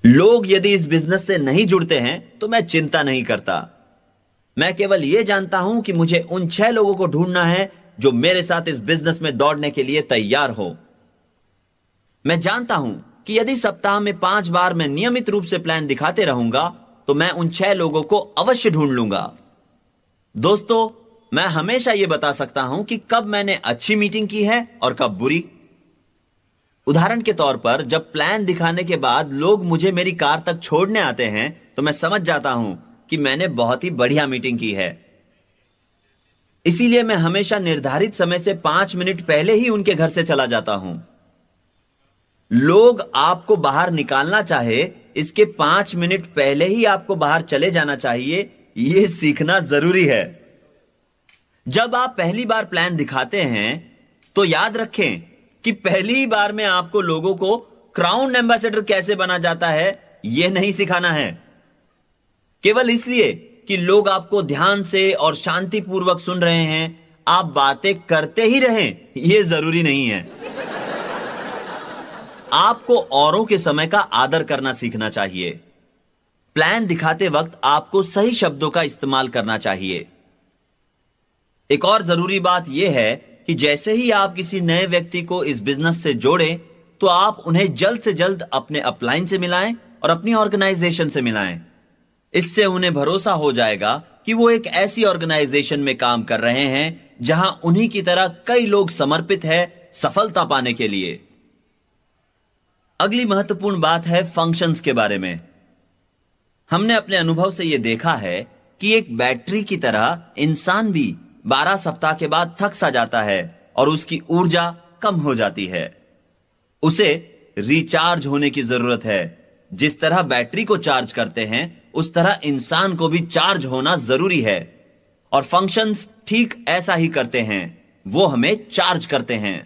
लोग यदि इस बिजनेस से नहीं जुड़ते हैं तो मैं चिंता नहीं करता। मैं केवल यह जानता हूं कि मुझे उन 6 लोगों को ढूंढना है जो मेरे साथ इस बिजनेस में दौड़ने के लिए तैयार हो। मैं जानता हूं कि यदि सप्ताह में 5 बार मैं नियमित रूप से प्लान दिखाते रहूंगा तो मैं उन 6 लोगों को अवश्य ढूंढ लूंगा। दोस्तों, मैं हमेशा यह बता सकता हूं कि कब मैंने अच्छी मीटिंग की है और कब बुरी। उदाहरण के तौर पर जब प्लान दिखाने के बाद लोग मुझे मेरी कार तक छोड़ने आते हैं तो मैं समझ जाता हूं कि मैंने बहुत ही बढ़िया मीटिंग की है। इसीलिए मैं हमेशा निर्धारित समय से 5 मिनट पहले ही उनके घर से चला जाता हूं। लोग आपको बाहर निकालना चाहे इसके 5 मिनट पहले ही आपको बाहर चले जाना चाहिए, यह सीखना जरूरी है। जब आप पहली बार प्लान दिखाते हैं तो याद रखें कि पहली बार में आपको लोगों को क्राउन एम्बेसडर कैसे बना जाता है यह नहीं सिखाना है। केवल इसलिए कि लोग आपको ध्यान से और शांतिपूर्वक सुन रहे हैं, आप बातें करते ही रहें यह जरूरी नहीं है। आपको औरों के समय का आदर करना सीखना चाहिए। प्लान दिखाते वक्त आपको सही शब्दों का इस्तेमाल करना चाहिए। एक और जरूरी बात यह है कि जैसे ही आप किसी नए व्यक्ति को इस बिजनेस से जोड़ें तो आप उन्हें जल्द से जल्द अपने अपलाइन से मिलाएं और अपनी ऑर्गेनाइजेशन से मिलाएं। इससे उन्हें भरोसा हो जाएगा कि वो एक ऐसी ऑर्गेनाइजेशन में काम कर रहे हैं जहां उन्हीं की तरह कई लोग समर्पित हैं सफलता पाने के लिए। अगली महत्वपूर्ण बात है फंक्शंस के बारे में। हमने अपने अनुभव से यह देखा है कि एक बैटरी की तरह इंसान भी 12 सप्ताह के बाद थक सा जाता है और उसकी ऊर्जा कम हो जाती है। उसे रिचार्ज होने की जरूरत है। जिस तरह बैटरी को चार्ज करते हैं उस तरह इंसान को भी चार्ज होना जरूरी है, और फंक्शंस ठीक ऐसा ही करते हैं, वो हमें चार्ज करते हैं।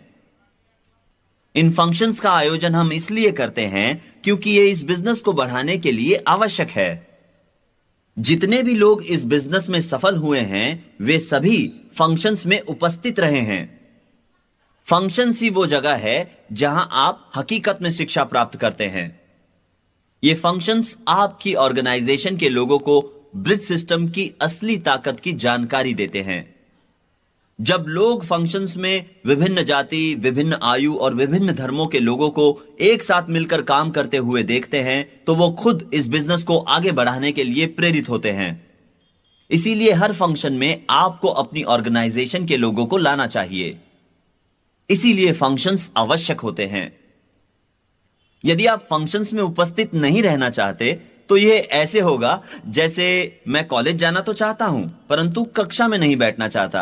इन फंक्शंस का आयोजन हम इसलिए करते हैं क्योंकि ये इस बिजनेस को बढ़ाने के लिए आवश्यक है। जितने भी लोग इस बिजनेस में सफल हुए हैं वे सभी फंक्शंस में उपस्थित रहे हैं। फंक्शंस ही वो जगह है जहां आप हकीकत में शिक्षा प्राप्त करते हैं। ये फंक्शंस आपकी ऑर्गेनाइजेशन के लोगों को ब्रिज सिस्टम की असली ताकत की जानकारी देते हैं। जब लोग फंक्शंस में विभिन्न जाति, विभिन्न आयु और विभिन्न धर्मों के लोगों को एक साथ मिलकर काम करते हुए देखते हैं तो वो खुद इस बिजनेस को आगे बढ़ाने के लिए प्रेरित होते हैं। इसीलिए हर फंक्शन में आपको अपनी ऑर्गेनाइजेशन के लोगों को लाना चाहिए। इसीलिए फंक्शंस आवश्यक होते हैं। यदि आप फंक्शंस में उपस्थित नहीं रहना चाहते तो यह ऐसे होगा जैसे मैं कॉलेज जाना तो चाहता हूं परंतु कक्षा में नहीं बैठना चाहता।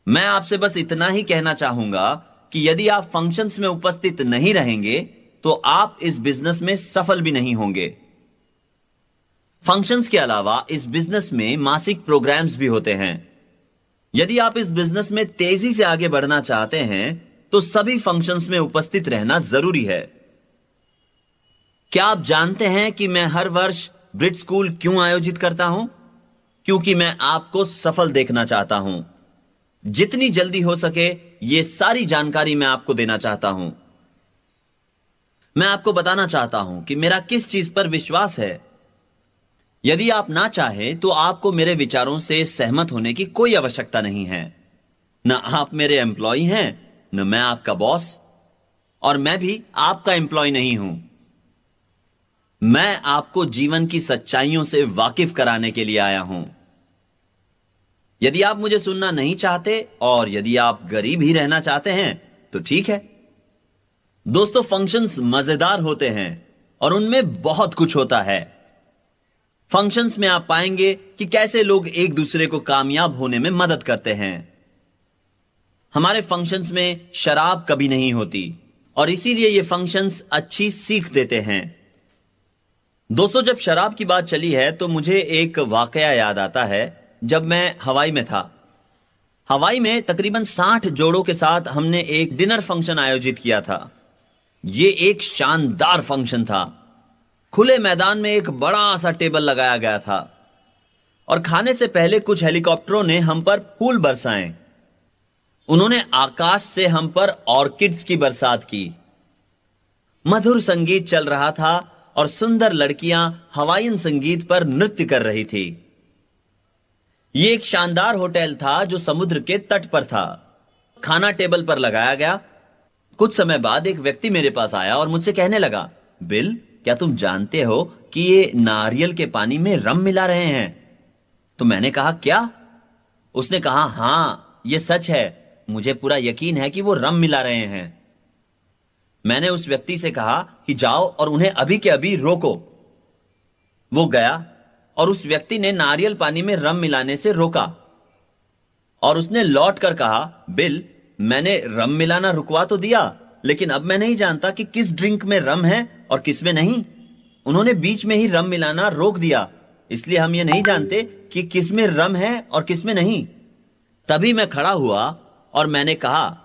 मैं आपसे बस इतना ही कहना चाहूंगा कि यदि आप फंक्शंस में उपस्थित नहीं रहेंगे तो आप इस बिजनेस में सफल भी नहीं होंगे। फंक्शंस के अलावा इस बिजनेस में मासिक प्रोग्राम्स भी होते हैं। यदि आप इस बिजनेस में तेजी से आगे बढ़ना चाहते हैं तो सभी फंक्शंस में उपस्थित रहना जरूरी है। क्या आप जानते हैं कि मैं हर वर्ष ब्रिज स्कूल क्यों आयोजित करता हूं? क्योंकि मैं आपको सफल देखना चाहता हूं। जितनी जल्दी हो सके यह सारी जानकारी मैं आपको देना चाहता हूं। मैं आपको बताना चाहता हूं कि मेरा किस चीज पर विश्वास है। यदि आप ना चाहें तो आपको मेरे विचारों से सहमत होने की कोई आवश्यकता नहीं है। न आप मेरे एम्प्लॉय हैं, न मैं आपका बॉस, और मैं भी आपका एम्प्लॉय नहीं हूं। मैं आपको जीवन की सच्चाइयों से वाकिफ कराने के लिए आया हूं। यदि आप मुझे सुनना नहीं चाहते और यदि आप गरीब ही रहना चाहते हैं तो ठीक है। दोस्तों, फंक्शंस मजेदार होते हैं और उनमें बहुत कुछ होता है। फंक्शंस में आप पाएंगे कि कैसे लोग एक दूसरे को कामयाब होने में मदद करते हैं। हमारे फंक्शंस में शराब कभी नहीं होती और इसीलिए ये फंक्शंस अच्छी सीख देते हैं। दोस्तों, जब शराब की बात चली है तो मुझे एक वाकया याद आता है। जब मैं हवाई में था, हवाई में तकरीबन 60 जोड़ों के साथ हमने एक डिनर फंक्शन आयोजित किया था। यह एक शानदार फंक्शन था। खुले मैदान में एक बड़ा सा टेबल लगाया गया था और खाने से पहले कुछ हेलीकॉप्टरों ने हम पर फूल बरसाए। उन्होंने आकाश से हम पर ऑर्किड्स की बरसात की। मधुर संगीत चल रहा था और सुंदर लड़कियां हवाईयन संगीत पर नृत्य कर रही थी। यह एक शानदार होटल था जो समुद्र के तट पर था। खाना टेबल पर लगाया गया। कुछ समय बाद एक व्यक्ति मेरे पास आया और मुझसे कहने लगा, बिल, क्या तुम जानते हो कि ये नारियल के पानी में रम मिला रहे हैं? तो मैंने कहा, क्या? उसने कहा, हां, यह सच है, मुझे पूरा यकीन है कि वो रम मिला रहे हैं। मैंने उस व्यक्ति से कहा कि जाओ और उन्हें अभी के अभी रोको। वो गया और उस व्यक्ति ने नारियल पानी में रम मिलाने से रोका और उसने लौट कर कहा, बिल, मैंने रम मिलाना रुकवा तो दिया, लेकिन अब मैं नहीं जानता कि किस ड्रिंक में रम है और किस में नहीं। उन्होंने बीच में ही रम मिलाना रोक दिया, इसलिए हम ये नहीं जानते कि किस में रम है और किस में नहीं। तभी मैं खड़ा हुआ और मैंने कहा,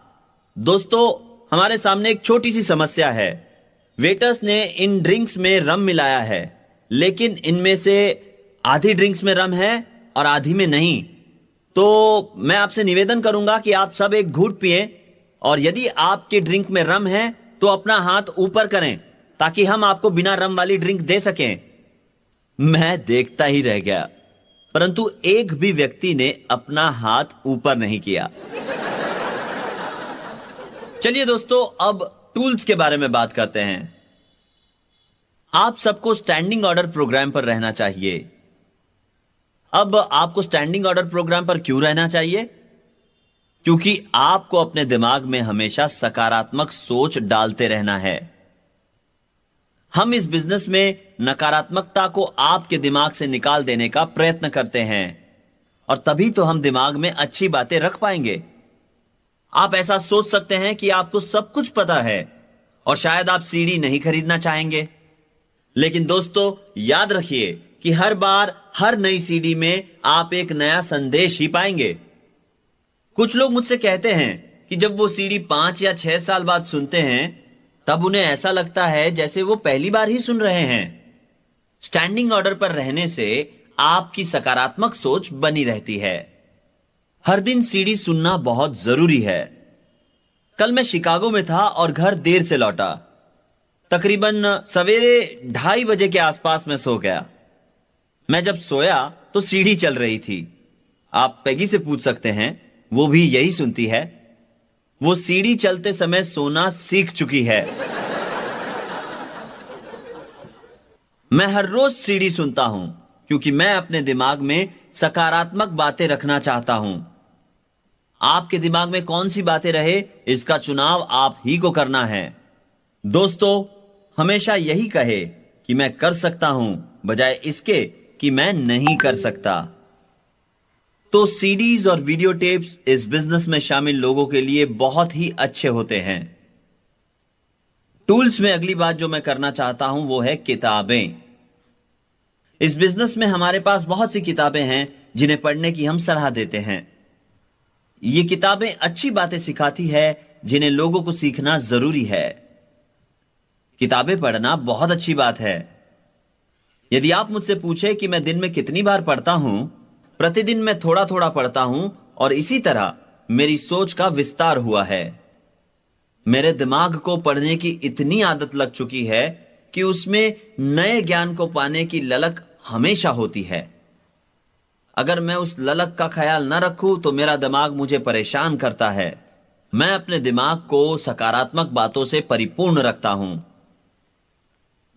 दोस्तों, हमारे सामने एक छोटी सी समस्या है। वेटर्स ने इन ड्रिंक्स में रम मिलाया है, लेकिन इनमें से आधी ड्रिंक्स में रम है और आधी में नहीं। तो मैं आपसे निवेदन करूंगा कि आप सब एक घूंट पिए और यदि आपके ड्रिंक में रम है तो अपना हाथ ऊपर करें ताकि हम आपको बिना रम वाली ड्रिंक दे सकें। मैं देखता ही रह गया, परंतु एक भी व्यक्ति ने अपना हाथ ऊपर नहीं किया। चलिए दोस्तों, अब टूल्स के बारे में बात करते हैं। आप सबको स्टैंडिंग ऑर्डर प्रोग्राम पर रहना चाहिए। अब आपको स्टैंडिंग ऑर्डर प्रोग्राम पर क्यों रहना चाहिए? क्योंकि आपको अपने दिमाग में हमेशा सकारात्मक सोच डालते रहना है। हम इस बिजनेस में नकारात्मकता को आपके दिमाग से निकाल देने का प्रयत्न करते हैं और तभी तो हम दिमाग में अच्छी बातें रख पाएंगे। आप ऐसा सोच सकते हैं कि आपको सब कुछ पता है और शायद आप सीडी नहीं खरीदना चाहेंगे, लेकिन दोस्तों याद रखिए कि हर बार हर नई सीडी में आप एक नया संदेश ही पाएंगे। कुछ लोग मुझसे कहते हैं कि जब वो सीडी 5 या 6 साल बाद सुनते हैं तब उन्हें ऐसा लगता है जैसे वो पहली बार ही सुन रहे हैं। स्टैंडिंग ऑर्डर पर रहने से आपकी सकारात्मक सोच बनी रहती है। हर दिन सीडी सुनना बहुत जरूरी है। कल मैं शिकागो में था और घर देर से लौटा। तकरीबन सवेरे 2:30 बजे के आसपास मैं सो गया। मैं जब सोया तो सीडी चल रही थी। आप पैगी से पूछ सकते हैं, वो भी यही सुनती है। वो सीडी चलते समय सोना सीख चुकी है। मैं हर रोज सीडी सुनता हूं क्योंकि मैं अपने दिमाग में सकारात्मक बातें रखना चाहता हूं। आपके दिमाग में कौन सी बातें रहे, इसका चुनाव आप ही को करना है। दोस्तों, हमेशा यही कहे कि मैं कर सकता हूं बजाय इसके कि मैं नहीं कर सकता। तो सीडीज और वीडियो टेप्स इस बिजनेस में शामिल लोगों के लिए बहुत ही अच्छे होते हैं। टूल्स में अगली बात जो मैं करना चाहता हूं वो है किताबें। इस बिजनेस में हमारे पास बहुत सी किताबें हैं जिन्हें पढ़ने की हम सलाह देते हैं। ये किताबें अच्छी बातें सिखाती है जिन्हें लोगों को सीखना जरूरी है। किताबें पढ़ना बहुत अच्छी बात है। यदि आप मुझसे पूछे कि मैं दिन में कितनी बार पढ़ता हूं, प्रतिदिन मैं थोड़ा थोड़ा पढ़ता हूं और इसी तरह मेरी सोच का विस्तार हुआ है। मेरे दिमाग को पढ़ने की इतनी आदत लग चुकी है कि उसमें नए ज्ञान को पाने की ललक हमेशा होती है। अगर मैं उस ललक का ख्याल न रखूं तो मेरा दिमाग मुझे परेशान करता है। मैं अपने दिमाग को सकारात्मक बातों से परिपूर्ण रखता हूं।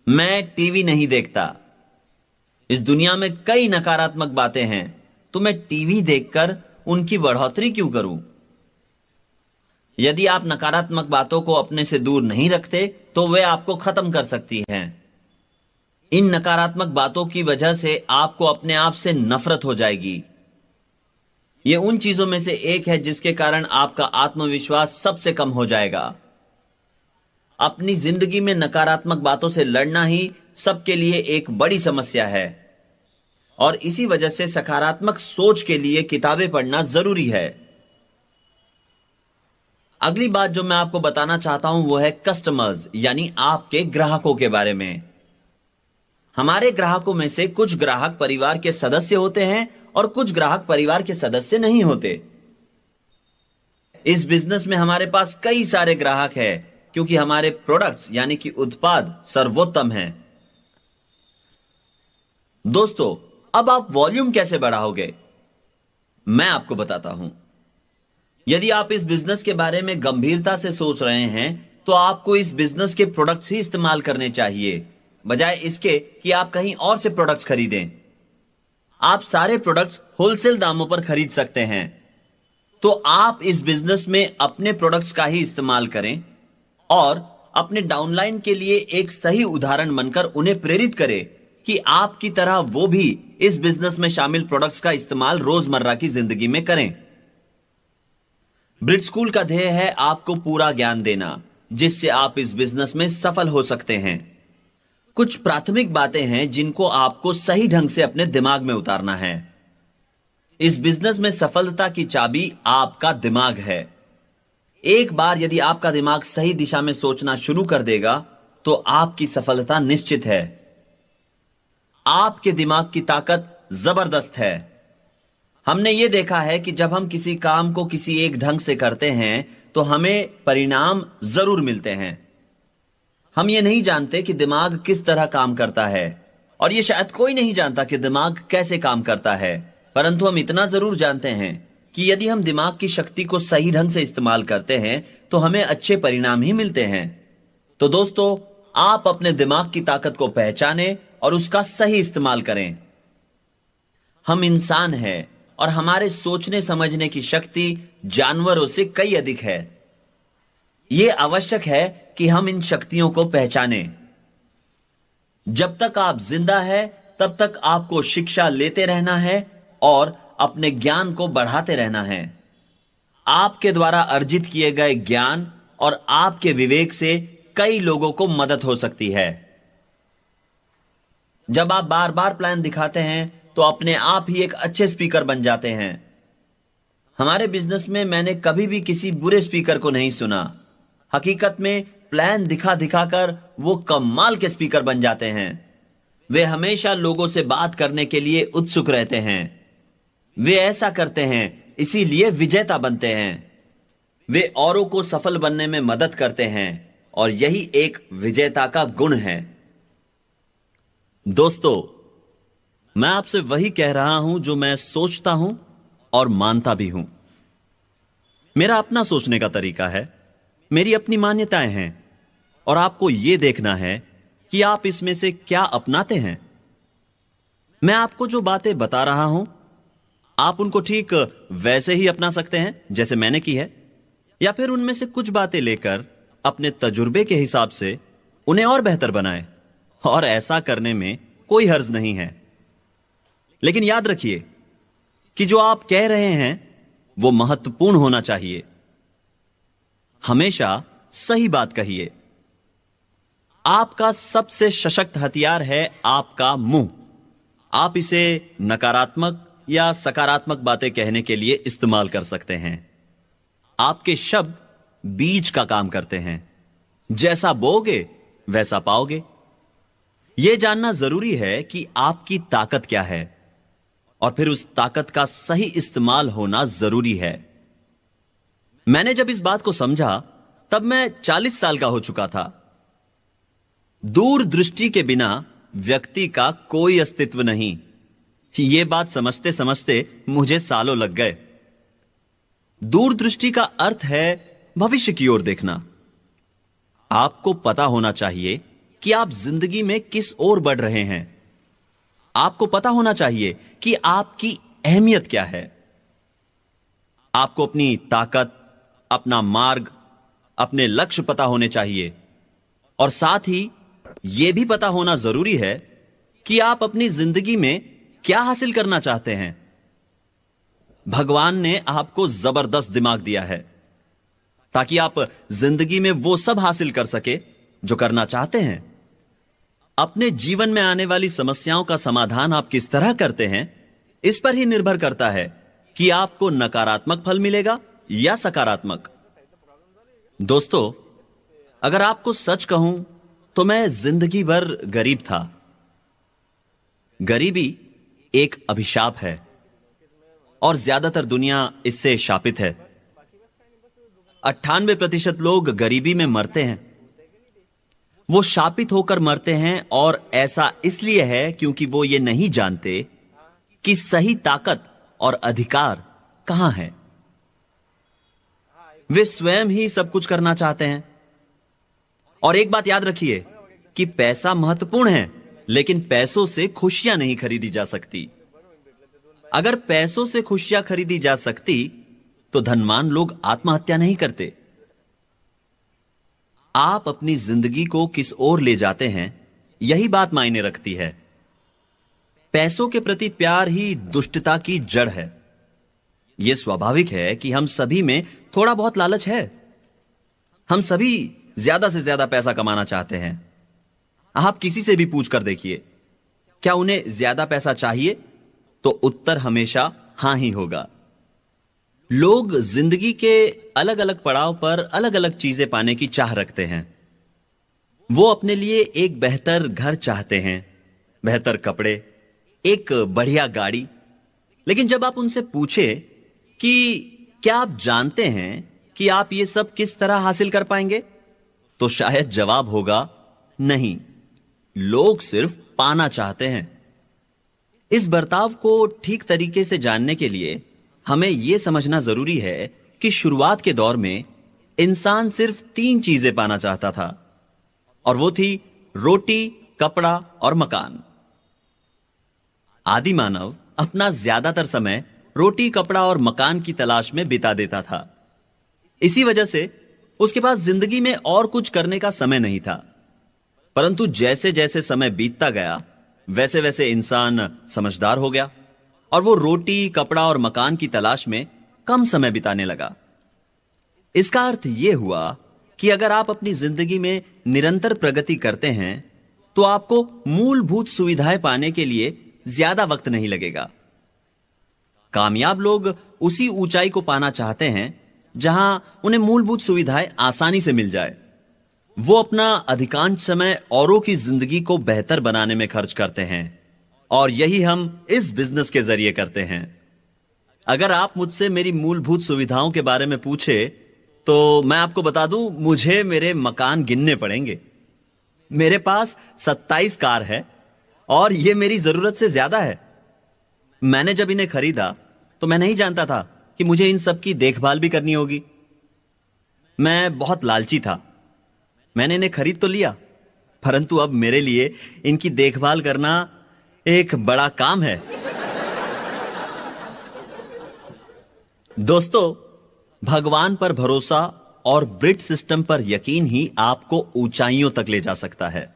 मैं टीवी नहीं देखता। इस दुनिया में कई नकारात्मक बातें हैं, तो मैं टीवी देखकर उनकी बढ़ोतरी क्यों करूं? यदि आप नकारात्मक बातों को अपने से दूर नहीं रखते तो वे आपको खत्म कर सकती हैं। इन नकारात्मक बातों की वजह से आपको अपने आप से नफरत हो जाएगी। यह उन चीजों में से एक है जिसके कारण आपका आत्मविश्वास सबसे कम हो जाएगा। अपनी जिंदगी में नकारात्मक बातों से लड़ना ही सबके लिए एक बड़ी समस्या है और इसी वजह से सकारात्मक सोच के लिए किताबें पढ़ना जरूरी है। अगली बात जो मैं आपको बताना चाहता हूं वो है कस्टमर्स, यानी आपके ग्राहकों के बारे में। हमारे ग्राहकों में से कुछ ग्राहक परिवार के सदस्य होते हैं और कुछ ग्राहक परिवार के सदस्य नहीं होते। इस बिजनेस में हमारे पास कई सारे ग्राहक हैं क्योंकि हमारे प्रोडक्ट्स यानी कि उत्पाद सर्वोत्तम हैं। दोस्तों, अब आप वॉल्यूम कैसे बढ़ाओगे? मैं आपको बताता हूं। यदि आप इस बिजनेस के बारे में गंभीरता से सोच रहे हैं तो आपको इस बिजनेस के प्रोडक्ट्स ही इस्तेमाल करने चाहिए, बजाय इसके कि आप कहीं और से प्रोडक्ट्स खरीदें। आप सारे प्रोडक्ट्स होलसेल दामों पर खरीद सकते हैं, तो आप इस बिजनेस में अपने प्रोडक्ट्स का ही इस्तेमाल करें और अपने डाउनलाइन के लिए एक सही उदाहरण बनकर उन्हें प्रेरित करें कि आपकी तरह वो भी इस बिजनेस में शामिल प्रोडक्ट्स का इस्तेमाल रोजमर्रा की जिंदगी में करें। ब्रिट स्कूल का ध्येय है आपको पूरा ज्ञान देना, जिससे आप इस बिजनेस में सफल हो सकते हैं। कुछ प्राथमिक बातें हैं जिनको आपको सही ढंग से अपने दिमाग में उतारना है। इस बिजनेस में सफलता की चाबी आपका दिमाग है। एक बार यदि आपका दिमाग सही दिशा में सोचना शुरू कर देगा तो आपकी सफलता निश्चित है। आपके दिमाग की ताकत जबरदस्त है। हमने यह देखा है कि जब हम किसी काम को किसी एक ढंग से करते हैं तो हमें परिणाम जरूर मिलते हैं। हम यह नहीं जानते कि दिमाग किस तरह काम करता है, और यह शायद कोई नहीं जानता कि दिमाग कैसे काम करता है, परंतु हम इतना जरूर जानते हैं कि यदि हम दिमाग की शक्ति को सही ढंग से इस्तेमाल करते हैं तो हमें अच्छे परिणाम ही मिलते हैं। तो दोस्तों, आप अपने दिमाग की ताकत को पहचानें और उसका सही इस्तेमाल करें। हम इंसान हैं और हमारे सोचने समझने की शक्ति जानवरों से कई अधिक है। यह आवश्यक है कि हम इन शक्तियों को पहचानें। जब तक आप जिंदा हैं, तब तक आपको शिक्षा लेते रहना है और अपने ज्ञान को बढ़ाते रहना है। आपके द्वारा अर्जित किए गए ज्ञान और आपके विवेक से कई लोगों को मदद हो सकती है। जब आप बार बार प्लान दिखाते हैं तो अपने आप ही एक अच्छे स्पीकर बन जाते हैं। हमारे बिजनेस में मैंने कभी भी किसी बुरे स्पीकर को नहीं सुना। हकीकत में प्लान दिखा दिखाकर वो कमाल के स्पीकर बन जाते हैं। वे हमेशा लोगों से बात करने के लिए उत्सुक रहते हैं। वे ऐसा करते हैं, इसीलिए विजेता बनते हैं। वे औरों को सफल बनने में मदद करते हैं और यही एक विजेता का गुण है। दोस्तों, मैं आपसे वही कह रहा हूं जो मैं सोचता हूं और मानता भी हूं। मेरा अपना सोचने का तरीका है, मेरी अपनी मान्यताएं हैं, और आपको यह देखना है कि आप इसमें से क्या अपनाते हैं। मैं आपको जो बातें बता रहा हूं, आप उनको ठीक वैसे ही अपना सकते हैं जैसे मैंने की है, या फिर उनमें से कुछ बातें लेकर अपने तजुर्बे के हिसाब से उन्हें और बेहतर बनाएं। और ऐसा करने में कोई हर्ज नहीं है। लेकिन याद रखिए कि जो आप कह रहे हैं वो महत्वपूर्ण होना चाहिए। हमेशा सही बात कहिए। आपका सबसे सशक्त हथियार है आपका मुंह। आप इसे नकारात्मक या सकारात्मक बातें कहने के लिए इस्तेमाल कर सकते हैं। आपके शब्द बीज का काम करते हैं। जैसा बोओगे वैसा पाओगे। यह जानना जरूरी है कि आपकी ताकत क्या है, और फिर उस ताकत का सही इस्तेमाल होना जरूरी है। मैंने जब इस बात को समझा तब मैं 40 साल का हो चुका था। दूरदृष्टि के बिना व्यक्ति का कोई अस्तित्व नहीं। यह बात समझते समझते मुझे सालों लग गए। दूरदृष्टि का अर्थ है भविष्य की ओर देखना। आपको पता होना चाहिए कि आप जिंदगी में किस ओर बढ़ रहे हैं। आपको पता होना चाहिए कि आपकी अहमियत क्या है। आपको अपनी ताकत, अपना मार्ग, अपने लक्ष्य पता होने चाहिए, और साथ ही यह भी पता होना जरूरी है कि आप अपनी जिंदगी में क्या हासिल करना चाहते हैं। भगवान ने आपको जबरदस्त दिमाग दिया है ताकि आप जिंदगी में वो सब हासिल कर सके जो करना चाहते हैं। अपने जीवन में आने वाली समस्याओं का समाधान आप किस तरह करते हैं, इस पर ही निर्भर करता है कि आपको नकारात्मक फल मिलेगा या सकारात्मक। दोस्तों, अगर आपको सच कहूं तो मैं जिंदगी भर गरीब था। गरीबी एक अभिशाप है और ज्यादातर दुनिया इससे शापित है। 98% लोग गरीबी में मरते हैं। वो शापित होकर मरते हैं, और ऐसा इसलिए है क्योंकि वो ये नहीं जानते कि सही ताकत और अधिकार कहां है। वे स्वयं ही सब कुछ करना चाहते हैं। और एक बात याद रखिए कि पैसा महत्वपूर्ण है, लेकिन पैसों से खुशियां नहीं खरीदी जा सकती। अगर पैसों से खुशियां खरीदी जा सकती तो धनवान लोग आत्महत्या नहीं करते। आप अपनी जिंदगी को किस ओर ले जाते हैं, यही बात मायने रखती है। पैसों के प्रति प्यार ही दुष्टता की जड़ है। यह स्वाभाविक है कि हम सभी में थोड़ा बहुत लालच है। हम सभी ज्यादा से ज्यादा पैसा कमाना चाहते हैं। आप किसी से भी पूछ कर देखिए, क्या उन्हें ज्यादा पैसा चाहिए, तो उत्तर हमेशा हां ही होगा। लोग जिंदगी के अलग अलग पड़ाव पर अलग अलग चीजें पाने की चाह रखते हैं। वो अपने लिए एक बेहतर घर चाहते हैं, बेहतर कपड़े, एक बढ़िया गाड़ी। लेकिन जब आप उनसे पूछे कि क्या आप जानते हैं कि आप ये सब किस तरह हासिल कर पाएंगे, तो शायद जवाब होगा नहीं। लोग सिर्फ पाना चाहते हैं। इस बर्ताव को ठीक तरीके से जानने के लिए हमें यह समझना जरूरी है कि शुरुआत के दौर में इंसान सिर्फ 3 चीजें पाना चाहता था, और वो थी रोटी, कपड़ा और मकान। आदि मानव अपना ज्यादातर समय रोटी, कपड़ा और मकान की तलाश में बिता देता था। इसी वजह से उसके पास जिंदगी में और कुछ करने का समय नहीं था। परंतु जैसे जैसे समय बीतता गया, वैसे वैसे इंसान समझदार हो गया, और वो रोटी, कपड़ा और मकान की तलाश में कम समय बिताने लगा। इसका अर्थ यह हुआ कि अगर आप अपनी जिंदगी में निरंतर प्रगति करते हैं, तो आपको मूलभूत सुविधाएं पाने के लिए ज्यादा वक्त नहीं लगेगा। कामयाब लोग उसी ऊंचाई को पाना चाहते हैं जहां उन्हें मूलभूत सुविधाएं आसानी से मिल जाए। वो अपना अधिकांश समय औरों की जिंदगी को बेहतर बनाने में खर्च करते हैं, और यही हम इस बिजनेस के जरिए करते हैं। अगर आप मुझसे मेरी मूलभूत सुविधाओं के बारे में पूछे, तो मैं आपको बता दूं, मुझे मेरे मकान गिनने पड़ेंगे। मेरे पास 27 कार है, और यह मेरी जरूरत से ज्यादा है। मैंने जब इन्हें खरीदा तो मैं नहीं जानता था कि मुझे इन सब की देखभाल भी करनी होगी। मैं बहुत लालची था। मैंने इन्हें खरीद तो लिया, परंतु अब मेरे लिए इनकी देखभाल करना एक बड़ा काम है। दोस्तों, भगवान पर भरोसा और ब्रिट सिस्टम पर यकीन ही आपको ऊंचाइयों तक ले जा सकता है।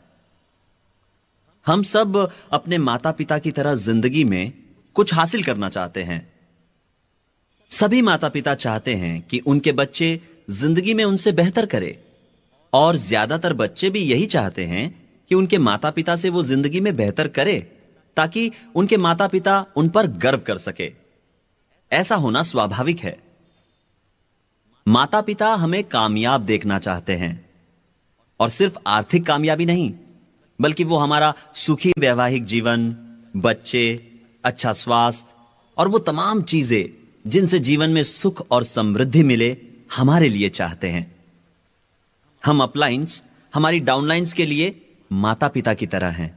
हम सब अपने माता पिता की तरह जिंदगी में कुछ हासिल करना चाहते हैं। सभी माता पिता चाहते हैं कि उनके बच्चे जिंदगी में उनसे बेहतर करें, और ज्यादातर बच्चे भी यही चाहते हैं कि उनके माता पिता से वो जिंदगी में बेहतर करे, ताकि उनके माता पिता उन पर गर्व कर सके। ऐसा होना स्वाभाविक है। माता पिता हमें कामयाब देखना चाहते हैं, और सिर्फ आर्थिक कामयाबी नहीं, बल्कि वो हमारा सुखी वैवाहिक जीवन, बच्चे, अच्छा स्वास्थ्य और वो तमाम चीजें जिनसे जीवन में सुख और समृद्धि मिले, हमारे लिए चाहते हैं। हम अपलाइंस हमारी डाउनलाइंस के लिए माता पिता की तरह हैं।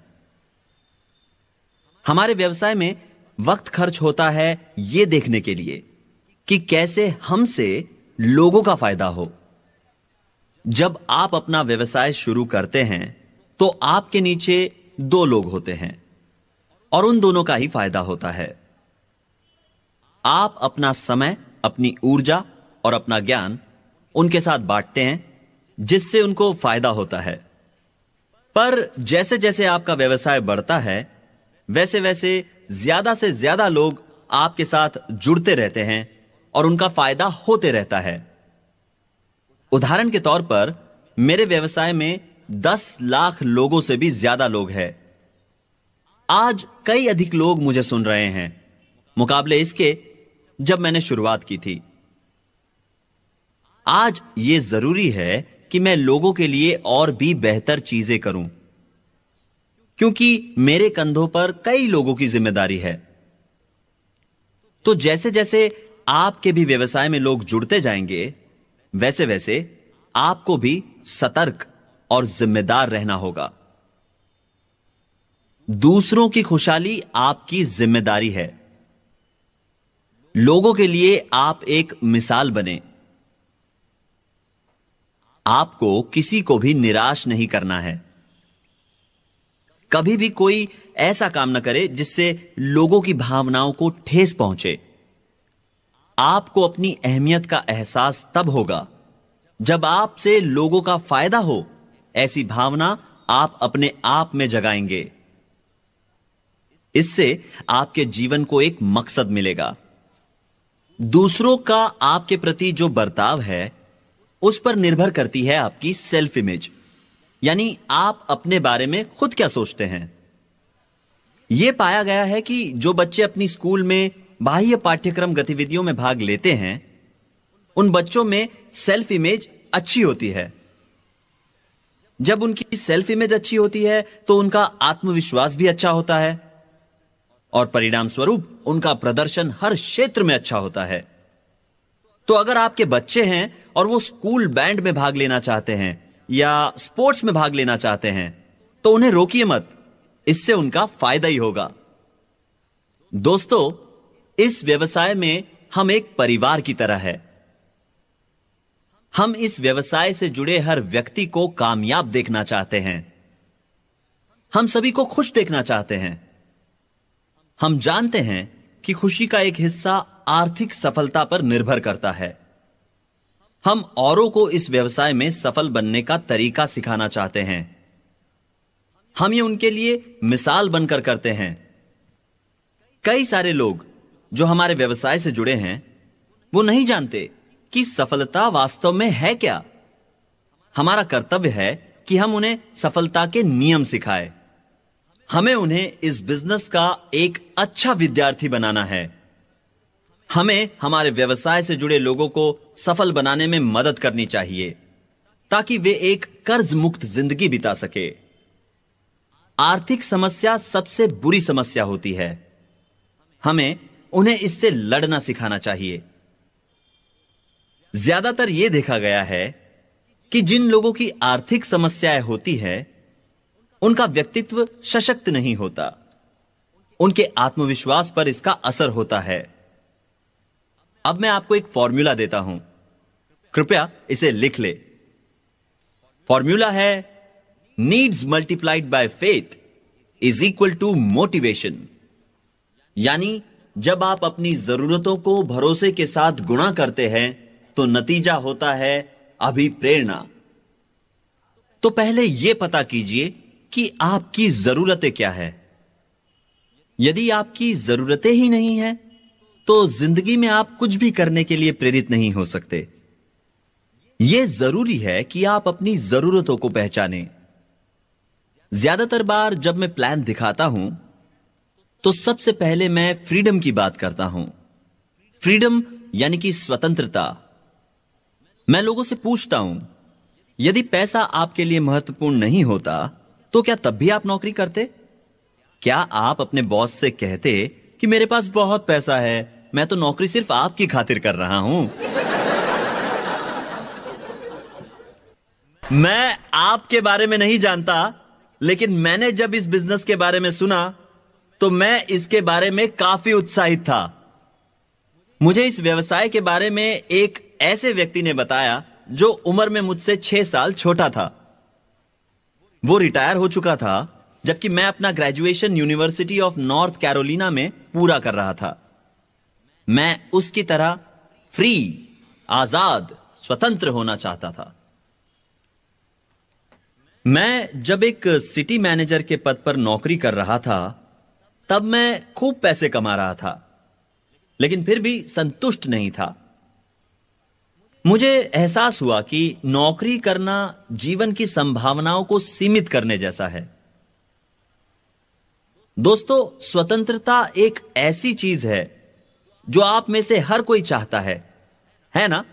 हमारे व्यवसाय में वक्त खर्च होता है यह देखने के लिए कि कैसे हमसे लोगों का फायदा हो। जब आप अपना व्यवसाय शुरू करते हैं, तो आपके नीचे 2 लोग होते हैं, और उन दोनों का ही फायदा होता है। आप अपना समय, अपनी ऊर्जा और अपना ज्ञान उनके साथ बांटते हैं, जिससे उनको फायदा होता है। पर जैसे जैसे आपका व्यवसाय बढ़ता है, वैसे वैसे ज्यादा से ज्यादा लोग आपके साथ जुड़ते रहते हैं, और उनका फायदा होते रहता है। उदाहरण के तौर पर, मेरे व्यवसाय में 10 लाख लोगों से भी ज्यादा लोग हैं। आज कई अधिक लोग मुझे सुन रहे हैं, मुकाबले इसके जब मैंने शुरुआत की थी। आज यह जरूरी है कि मैं लोगों के लिए और भी बेहतर चीजें करूं, क्योंकि मेरे कंधों पर कई लोगों की जिम्मेदारी है। तो जैसे जैसे आपके भी व्यवसाय में लोग जुड़ते जाएंगे, वैसे वैसे आपको भी सतर्क और जिम्मेदार रहना होगा। दूसरों की खुशहाली आपकी जिम्मेदारी है। लोगों के लिए आप एक मिसाल बने। आपको किसी को भी निराश नहीं करना है। कभी भी कोई ऐसा काम न करे जिससे लोगों की भावनाओं को ठेस पहुंचे। आपको अपनी अहमियत का एहसास तब होगा जब आपसे लोगों का फायदा हो। ऐसी भावना आप अपने आप में जगाएंगे। इससे आपके जीवन को एक मकसद मिलेगा। दूसरों का आपके प्रति जो बर्ताव है उस पर निर्भर करती है आपकी सेल्फ इमेज, यानी आप अपने बारे में खुद क्या सोचते हैं। यह पाया गया है कि जो बच्चे अपनी स्कूल में बाह्य पाठ्यक्रम गतिविधियों में भाग लेते हैं, उन बच्चों में सेल्फ इमेज अच्छी होती है। जब उनकी सेल्फ इमेज अच्छी होती है तो उनका आत्मविश्वास भी अच्छा होता है और परिणाम स्वरूप उनका प्रदर्शन हर क्षेत्र में अच्छा होता है। तो अगर आपके बच्चे हैं और वो स्कूल बैंड में भाग लेना चाहते हैं या स्पोर्ट्स में भाग लेना चाहते हैं, तो उन्हें रोकिए मत। इससे उनका फायदा ही होगा। दोस्तों, इस व्यवसाय में हम एक परिवार की तरह है। हम इस व्यवसाय से जुड़े हर व्यक्ति को कामयाब देखना चाहते हैं। हम सभी को खुश देखना चाहते हैं। हम जानते हैं कि खुशी का एक हिस्सा आर्थिक सफलता पर निर्भर करता है। हम औरों को इस व्यवसाय में सफल बनने का तरीका सिखाना चाहते हैं। हम ये उनके लिए मिसाल बनकर करते हैं। कई सारे लोग जो हमारे व्यवसाय से जुड़े हैं, वो नहीं जानते कि सफलता वास्तव में है क्या। हमारा कर्तव्य है कि हम उन्हें सफलता के नियम सिखाएं। हमें उन्हें इस बिजनेस का एक अच्छा विद्यार्थी बनाना है। हमें हमारे व्यवसाय से जुड़े लोगों को सफल बनाने में मदद करनी चाहिए ताकि वे एक कर्ज मुक्त जिंदगी बिता सके। आर्थिक समस्या सबसे बुरी समस्या होती है। हमें उन्हें इससे लड़ना सिखाना चाहिए। ज्यादातर यह देखा गया है कि जिन लोगों की आर्थिक समस्याएं होती है, उनका व्यक्तित्व सशक्त नहीं होता। उनके आत्मविश्वास पर इसका असर होता है। अब मैं आपको एक फॉर्मूला देता हूं, कृपया इसे लिख ले। फॉर्मूला है needs multiplied by faith is equal to motivation. यानी जब आप अपनी जरूरतों को भरोसे के साथ गुणा करते हैं तो नतीजा होता है अभिप्रेरणा। तो पहले यह पता कीजिए कि आपकी जरूरतें क्या है। यदि आपकी जरूरतें ही नहीं हैं, तो जिंदगी में आप कुछ भी करने के लिए प्रेरित नहीं हो सकते। यह जरूरी है कि आप अपनी जरूरतों को पहचानें। ज्यादातर बार जब मैं प्लान दिखाता हूं, तो सबसे पहले मैं फ्रीडम की बात करता हूं। फ्रीडम यानी कि स्वतंत्रता। मैं लोगों से पूछता हूं, यदि पैसा आपके लिए महत्वपूर्ण नहीं होता तो क्या तब भी आप नौकरी करते? क्या आप अपने बॉस से कहते कि मेरे पास बहुत पैसा है, मैं तो नौकरी सिर्फ आपकी खातिर कर रहा हूं? मैं आपके बारे में नहीं जानता, लेकिन मैंने जब इस बिजनेस के बारे में सुना तो मैं इसके बारे में काफी उत्साहित था। मुझे इस व्यवसाय के बारे में एक ऐसे व्यक्ति ने बताया जो उम्र में मुझसे 6 साल छोटा था। वो रिटायर हो चुका था जबकि मैं अपना graduation university of north Carolina में पूरा कर रहा था। मैं उसकी तरह फ्री, आजाद, स्वतंत्र होना चाहता था। मैं जब एक सिटी मैनेजर के पद पर नौकरी कर रहा था, तब मैं खूब पैसे कमा रहा था, लेकिन फिर भी संतुष्ट नहीं था। मुझे एहसास हुआ कि नौकरी करना जीवन की संभावनाओं को सीमित करने जैसा है। दोस्तों, स्वतंत्रता एक ऐसी चीज है जो आप में से हर कोई चाहता है ना?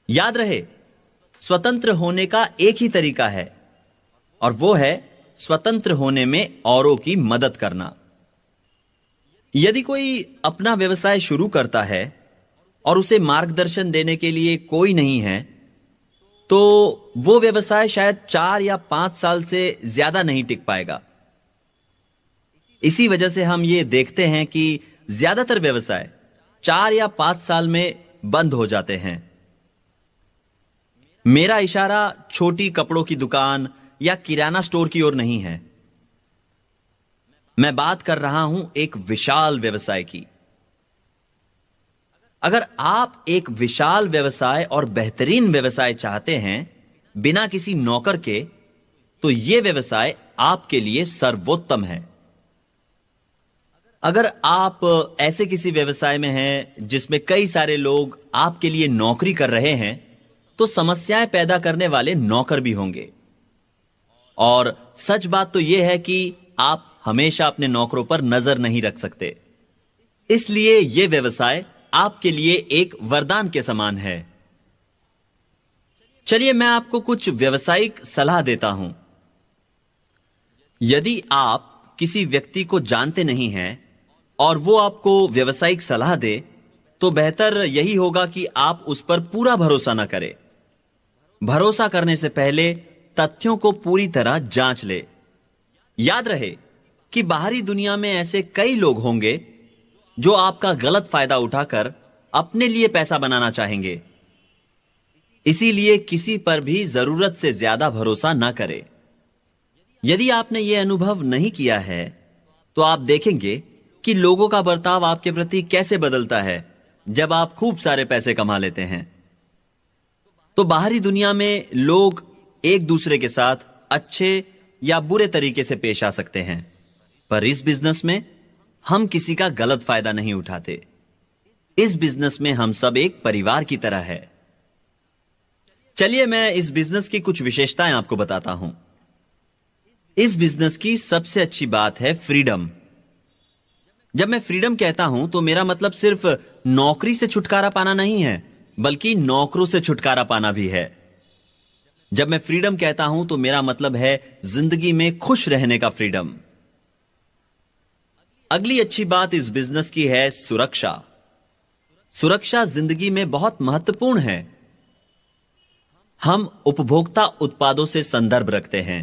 याद रहे, स्वतंत्र होने का एक ही तरीका है और वो है स्वतंत्र होने में औरों की मदद करना। यदि कोई अपना व्यवसाय शुरू करता है और उसे मार्गदर्शन देने के लिए कोई नहीं है, तो वो व्यवसाय शायद 4 या 5 साल से ज्यादा नहीं टिक पाएगा। इसी वजह से हम ये देखते हैं कि ज्यादातर व्यवसाय 4 या 5 साल में बंद हो जाते हैं। मेरा इशारा छोटी कपड़ों की दुकान या किराना स्टोर की ओर नहीं है। मैं बात कर रहा हूं एक विशाल व्यवसाय की। अगर आप एक विशाल व्यवसाय और बेहतरीन व्यवसाय चाहते हैं बिना किसी नौकर के, तो यह व्यवसाय आपके लिए सर्वोत्तम है। अगर आप ऐसे किसी व्यवसाय में हैं जिसमें कई सारे लोग आपके लिए नौकरी कर रहे हैं, तो समस्याएं पैदा करने वाले नौकर भी होंगे। और सच बात तो यह है कि आप हमेशा अपने नौकरों पर नजर नहीं रख सकते। इसलिए यह व्यवसाय आपके लिए एक वरदान के समान है। चलिए मैं आपको कुछ व्यावसायिक सलाह देता हूं। यदि आप किसी व्यक्ति को जानते नहीं हैं और वो आपको व्यावसायिक सलाह दे, तो बेहतर यही होगा कि आप उस पर पूरा भरोसा न करें। भरोसा करने से पहले तथ्यों को पूरी तरह जांच ले। याद रहे कि बाहरी दुनिया में ऐसे कई लोग होंगे जो आपका गलत फायदा उठाकर अपने लिए पैसा बनाना चाहेंगे। इसीलिए किसी पर भी जरूरत से ज्यादा भरोसा ना करें। यदि आपने यह अनुभव नहीं किया है, तो आप देखेंगे कि लोगों का बर्ताव आपके प्रति कैसे बदलता है जब आप खूब सारे पैसे कमा लेते हैं। तो बाहरी दुनिया में लोग एक दूसरे के साथ अच्छे या बुरे तरीके से पेश आ सकते हैं, पर इस बिजनेस में हम किसी का गलत फायदा नहीं उठाते। इस बिजनेस में हम सब एक परिवार की तरह है। चलिए मैं इस बिजनेस की कुछ विशेषताएं आपको बताता हूं। इस बिजनेस की सबसे अच्छी बात है फ्रीडम। जब मैं फ्रीडम कहता हूं तो मेरा मतलब सिर्फ नौकरी से छुटकारा पाना नहीं है, बल्कि नौकरों से छुटकारा पाना भी है। जब मैं फ्रीडम कहता हूं तो मेरा मतलब है जिंदगी में खुश रहने का फ्रीडम। अगली अच्छी बात इस बिजनेस की है सुरक्षा। सुरक्षा जिंदगी में बहुत महत्वपूर्ण है। हम उपभोक्ता उत्पादों से संदर्भ रखते हैं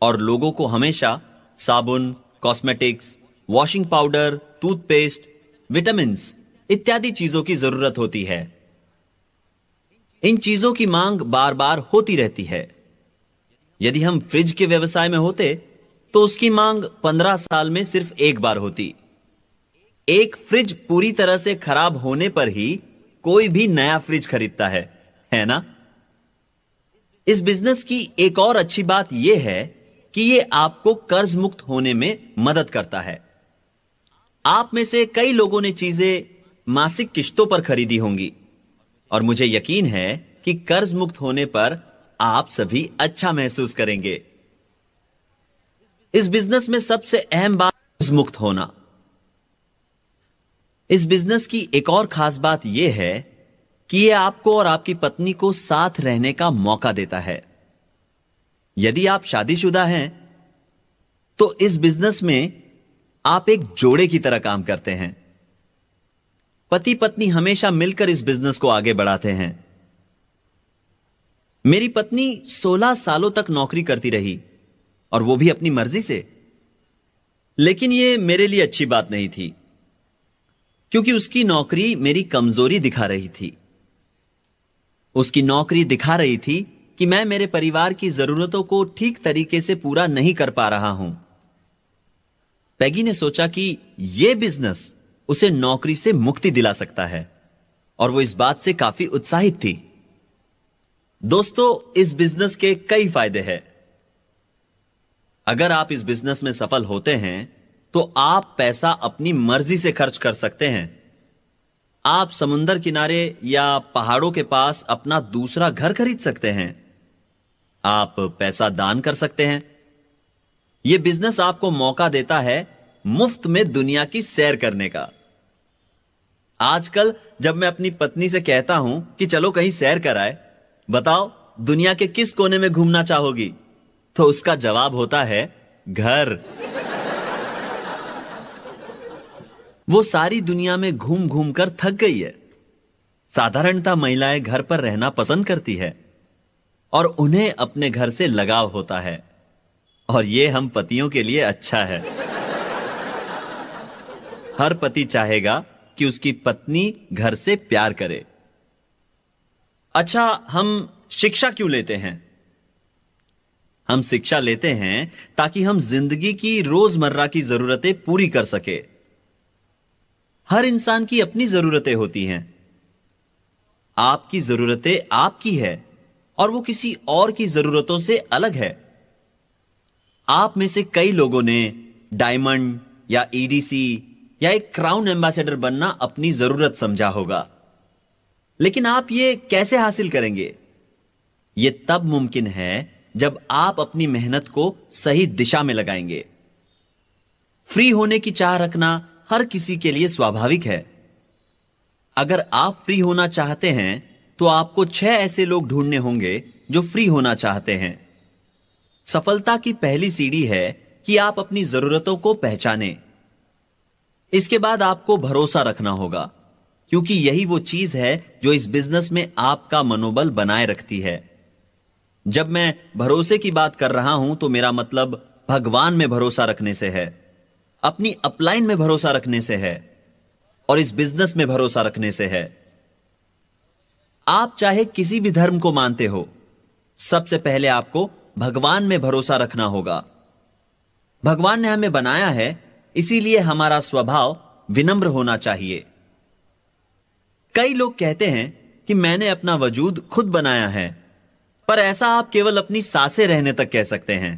और लोगों को हमेशा साबुन, cosmetics, washing powder, toothpaste, vitamins इत्यादि चीजों की जरूरत होती है। इन चीजों की मांग बार बार होती रहती है। यदि हम फ्रिज के व्यवसाय में होते तो उसकी मांग 15 साल में सिर्फ एक बार होती। एक फ्रिज पूरी तरह से खराब होने पर ही कोई भी नया फ्रिज खरीदता है ना? इस बिजनेस की एक और अच्छी बात यह है कि यह आपको कर्ज मुक्त होने में मदद करता है। आप में से कई लोगों ने चीजें मासिक किश्तों पर खरीदी होंगी और मुझे यकीन है कि कर्ज मुक्त होने पर आप सभी अच्छा महसूस करेंगे। इस बिजनेस में सबसे अहम बात कर्ज मुक्त होना। इस बिजनेस की एक और खास बात यह है कि यह आपको और आपकी पत्नी को साथ रहने का मौका देता है। यदि आप शादीशुदा हैं तो इस बिजनेस में आप एक जोड़े की तरह काम करते हैं। पति पत्नी हमेशा मिलकर इस बिजनेस को आगे बढ़ाते हैं। मेरी पत्नी 16 सालों तक नौकरी करती रही और वो भी अपनी मर्जी से। लेकिन यह मेरे लिए अच्छी बात नहीं थी, क्योंकि उसकी नौकरी मेरी कमजोरी दिखा रही थी। उसकी नौकरी दिखा रही थी कि मैं मेरे परिवार की जरूरतों को ठीक तरीके से पूरा नहीं कर पा रहा हूं। पैगी ने सोचा कि यह बिजनेस उसे नौकरी से मुक्ति दिला सकता है और वो इस बात से काफी उत्साहित थी। दोस्तों, इस बिजनेस के कई फायदे हैं। अगर आप इस बिजनेस में सफल होते हैं तो आप पैसा अपनी मर्जी से खर्च कर सकते हैं। आप समुंदर किनारे या पहाड़ों के पास अपना दूसरा घर खरीद सकते हैं। आप पैसा दान कर सकते हैं। यह बिजनेस आपको मौका देता है मुफ्त में दुनिया की सैर करने का। आजकल जब मैं अपनी पत्नी से कहता हूं कि चलो कहीं सैर कराए, बताओ दुनिया के किस कोने में घूमना चाहोगी, तो उसका जवाब होता है घर। वो सारी दुनिया में घूम घूम कर थक गई है, साधारणतः महिलाएं घर पर रहना पसंद करती है और उन्हें अपने घर से लगाव होता है, और यह हम पतियों के लिए अच्छा है। हर पति चाहेगा कि उसकी पत्नी घर से प्यार करे। अच्छा, हम शिक्षा क्यों लेते हैं? हम शिक्षा लेते हैं ताकि हम जिंदगी की रोजमर्रा की जरूरतें पूरी कर सके। हर इंसान की अपनी जरूरतें होती हैं। आपकी जरूरतें आपकी है और वो किसी और की जरूरतों से अलग है। आप में से कई लोगों ने डायमंड या ईडीसी या एक क्राउन एम्बेसडर बनना अपनी जरूरत समझा होगा, लेकिन आप ये कैसे हासिल करेंगे? यह तब मुमकिन है जब आप अपनी मेहनत को सही दिशा में लगाएंगे। फ्री होने की चाह रखना हर किसी के लिए स्वाभाविक है। अगर आप फ्री होना चाहते हैं तो आपको 6 ऐसे लोग ढूंढने होंगे जो फ्री होना चाहते हैं। सफलता की पहली सीढ़ी है कि आप अपनी जरूरतों को पहचानें। इसके बाद आपको भरोसा रखना होगा, क्योंकि यही वो चीज है जो इस बिजनेस में आपका मनोबल बनाए रखती है। जब मैं भरोसे की बात कर रहा हूं तो मेरा मतलब भगवान में भरोसा रखने से है, अपनी अपलाइन में भरोसा रखने से है और इस बिजनेस में भरोसा रखने से है। आप चाहे किसी भी धर्म को मानते हो, सबसे पहले आपको भगवान में भरोसा रखना होगा। भगवान ने हमें बनाया है, इसीलिए हमारा स्वभाव विनम्र होना चाहिए। कई लोग कहते हैं कि मैंने अपना वजूद खुद बनाया है, पर ऐसा आप केवल अपनी सांसें रहने तक कह सकते हैं,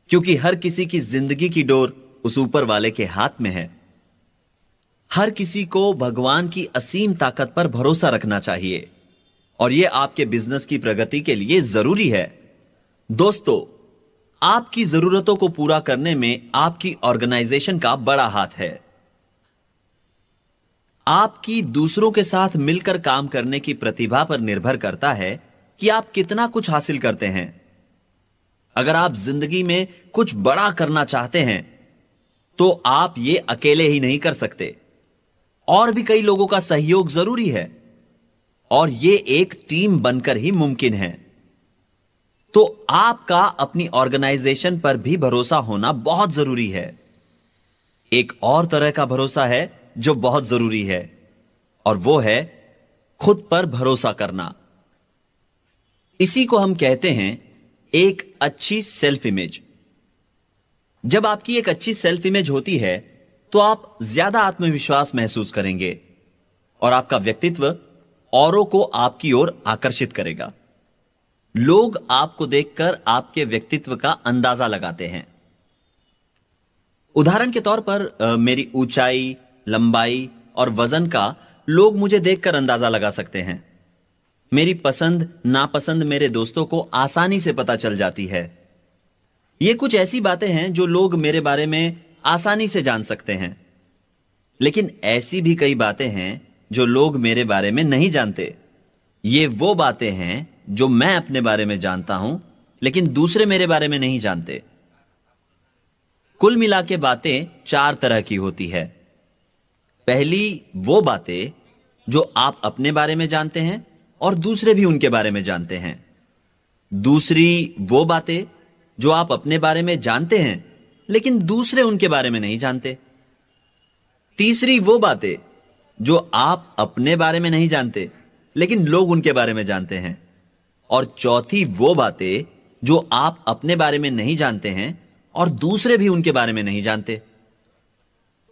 क्योंकि हर किसी की जिंदगी की डोर उस ऊपर वाले के हाथ में है। हर किसी को भगवान की असीम ताकत पर भरोसा रखना चाहिए और यह आपके बिजनेस की प्रगति के लिए जरूरी है। दोस्तों, आपकी जरूरतों को पूरा करने में आपकी ऑर्गेनाइजेशन का बड़ा हाथ है। आपकी दूसरों के साथ मिलकर काम करने की प्रतिभा पर निर्भर करता है कि आप कितना कुछ हासिल करते हैं। अगर आप जिंदगी में कुछ बड़ा करना चाहते हैं तो आप ये अकेले ही नहीं कर सकते, और भी कई लोगों का सहयोग जरूरी है, और ये एक टीम बनकर ही मुमकिन है। तो आपका अपनी ऑर्गेनाइजेशन पर भी भरोसा होना बहुत जरूरी है। एक और तरह का भरोसा है जो बहुत जरूरी है, और वो है खुद पर भरोसा करना। इसी को हम कहते हैं एक अच्छी सेल्फ इमेज। जब आपकी एक अच्छी सेल्फ इमेज होती है तो आप ज्यादा आत्मविश्वास महसूस करेंगे और आपका व्यक्तित्व औरों को आपकी ओर आकर्षित करेगा। लोग आपको देखकर आपके व्यक्तित्व का अंदाजा लगाते हैं। उदाहरण के तौर पर मेरी ऊंचाई, लंबाई और वजन का लोग मुझे देखकर अंदाजा लगा सकते हैं। मेरी पसंद नापसंद मेरे दोस्तों को आसानी से पता चल जाती है। ये कुछ ऐसी बातें हैं जो लोग मेरे बारे में आसानी से जान सकते हैं, लेकिन ऐसी भी कई बातें हैं जो लोग मेरे बारे में नहीं जानते। ये वो बातें हैं जो मैं अपने बारे में जानता हूं, लेकिन दूसरे मेरे बारे में नहीं जानते। कुल मिला के बातें 4 तरह की होती है। पहली वो बातें जो आप अपने बारे में जानते हैं और दूसरे भी उनके बारे में जानते हैं। दूसरी वो बातें जो आप अपने बारे में जानते हैं लेकिन दूसरे उनके बारे में नहीं जानते। तीसरी वो बातें जो आप अपने बारे में नहीं जानते लेकिन लोग उनके बारे में जानते हैं। और चौथी वो बातें जो आप अपने बारे में नहीं जानते हैं और दूसरे भी उनके बारे में नहीं जानते।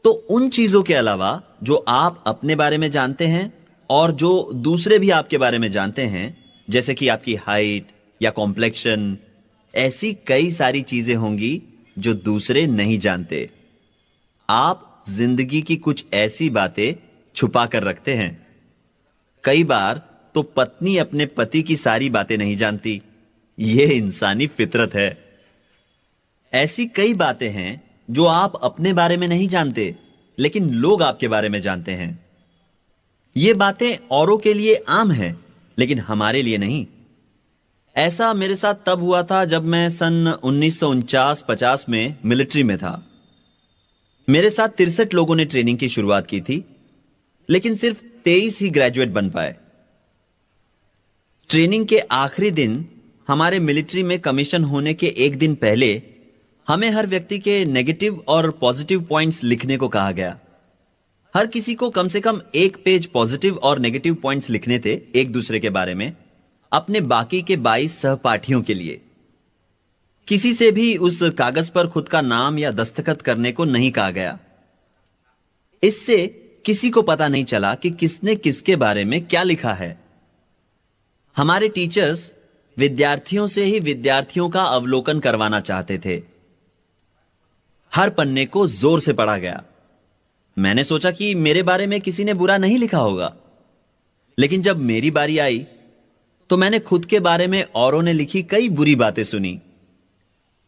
तो उन चीजों के अलावा जो आप अपने बारे में जानते हैं और जो दूसरे भी आपके बारे में जानते हैं, जैसे कि आपकी हाइट या कॉम्प्लेक्शन, ऐसी कई सारी चीजें होंगी जो दूसरे नहीं जानते। आप जिंदगी की कुछ ऐसी बातें छुपा कर रखते हैं। कई बार तो पत्नी अपने पति की सारी बातें नहीं जानती। यह इंसानी फितरत है। ऐसी कई बातें हैं जो आप अपने बारे में नहीं जानते लेकिन लोग आपके बारे में जानते हैं। ये बातें औरों के लिए आम हैं लेकिन हमारे लिए नहीं। ऐसा मेरे साथ तब हुआ था जब मैं सन 1949-50 में मिलिट्री में था। मेरे साथ 63 लोगों ने ट्रेनिंग की शुरुआत की थी, लेकिन सिर्फ 23 ही ग्रेजुएट बन पाए। ट्रेनिंग के आखिरी दिन हमारे मिलिट्री में कमीशन होने के एक दिन पहले हमें हर व्यक्ति के नेगेटिव और पॉजिटिव पॉइंट्स लिखने को कहा गया। हर किसी को कम से कम एक पेज पॉजिटिव और नेगेटिव पॉइंट्स लिखने थे एक दूसरे के बारे में, अपने बाकी के 22 सहपाठियों के लिए। किसी से भी उस कागज पर खुद का नाम या दस्तखत करने को नहीं कहा गया। इससे किसी को पता नहीं चला कि किसने किसके बारे में क्या लिखा है। हमारे टीचर्स विद्यार्थियों से ही विद्यार्थियों का अवलोकन करवाना चाहते थे। हर पन्ने को जोर से पढ़ा गया। मैंने सोचा कि मेरे बारे में किसी ने बुरा नहीं लिखा होगा, लेकिन जब मेरी बारी आई तो मैंने खुद के बारे में औरों ने लिखी कई बुरी बातें सुनी।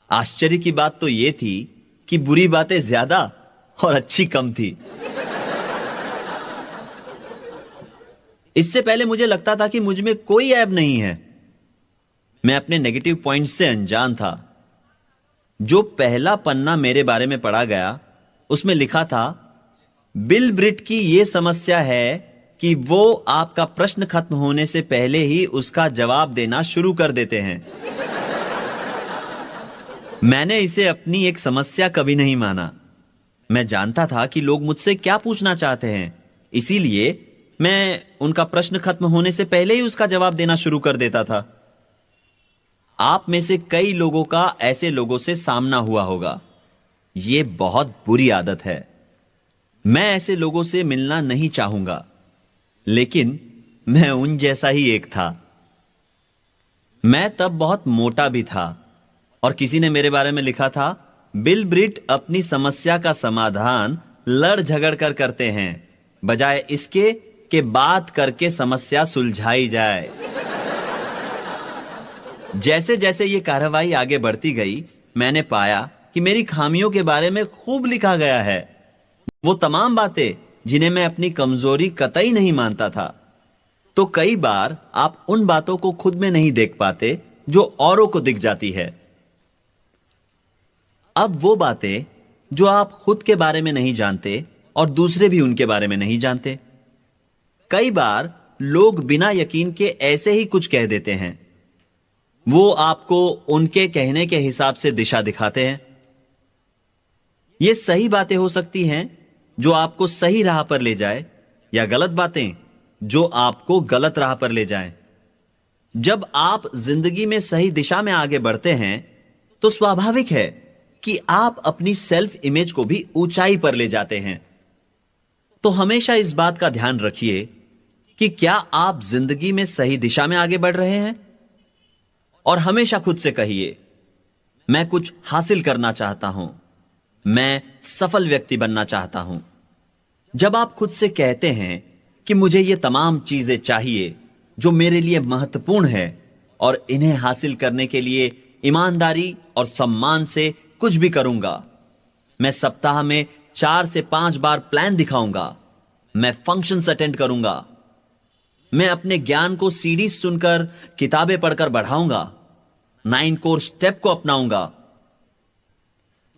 आश्चर्य की बात तो यह थी कि बुरी बातें ज्यादा और अच्छी कम थी। इससे पहले मुझे लगता था कि मुझ में कोई ऐब नहीं है। मैं अपने नेगेटिव पॉइंट्स से अनजान था। जो पहला पन्ना मेरे बारे में पढ़ा गया उसमें लिखा था, बिल ब्रिट की यह समस्या है कि वो आपका प्रश्न खत्म होने से पहले ही उसका जवाब देना शुरू कर देते हैं। मैंने इसे अपनी एक समस्या कभी नहीं माना। मैं जानता था कि लोग मुझसे क्या पूछना चाहते हैं, इसीलिए मैं उनका प्रश्न खत्म होने से पहले ही उसका जवाब देना शुरू कर देता था। आप में से कई लोगों का ऐसे लोगों से सामना हुआ होगा। यह बहुत बुरी आदत है। मैं ऐसे लोगों से मिलना नहीं चाहूंगा, लेकिन मैं उन जैसा ही एक था। मैं तब बहुत मोटा भी था और किसी ने मेरे बारे में लिखा था, बिल ब्रिट अपनी समस्या का समाधान लड़ झगड़ कर करते हैं, बजाय इसके कि बात करके समस्या सुलझाई जाए। जैसे जैसे यह कार्रवाई आगे बढ़ती गई, मैंने पाया कि मेरी खामियों के बारे में खूब लिखा गया है। वो तमाम बातें जिन्हें मैं अपनी कमजोरी कतई नहीं मानता था। तो कई बार आप उन बातों को खुद में नहीं देख पाते जो औरों को दिख जाती है। अब वो बातें जो आप खुद के बारे में नहीं जानते और दूसरे भी उनके बारे में नहीं जानते। कई बार लोग बिना यकीन के ऐसे ही कुछ कह देते हैं। वो आपको उनके कहने के हिसाब से दिशा दिखाते हैं। ये सही बातें हो सकती हैं जो आपको सही राह पर ले जाए, या गलत बातें जो आपको गलत राह पर ले जाएं। जब आप जिंदगी में सही दिशा में आगे बढ़ते हैं तो स्वाभाविक है कि आप अपनी सेल्फ इमेज को भी ऊंचाई पर ले जाते हैं। तो हमेशा इस बात का ध्यान रखिए कि क्या आप जिंदगी में सही दिशा में आगे बढ़ रहे हैं। और हमेशा खुद से कहिए, मैं कुछ हासिल करना चाहता हूं, मैं सफल व्यक्ति बनना चाहता हूं। जब आप खुद से कहते हैं कि मुझे ये तमाम चीजें चाहिए जो मेरे लिए महत्वपूर्ण है और इन्हें हासिल करने के लिए ईमानदारी और सम्मान से कुछ भी करूंगा, मैं सप्ताह में 4 से 5 बार प्लान दिखाऊंगा, मैं फंक्शंस अटेंड करूंगा, मैं अपने ज्ञान को सीडी सुनकर किताबें पढ़कर बढ़ाऊंगा, 9 कोर स्टेप को अपनाऊंगा।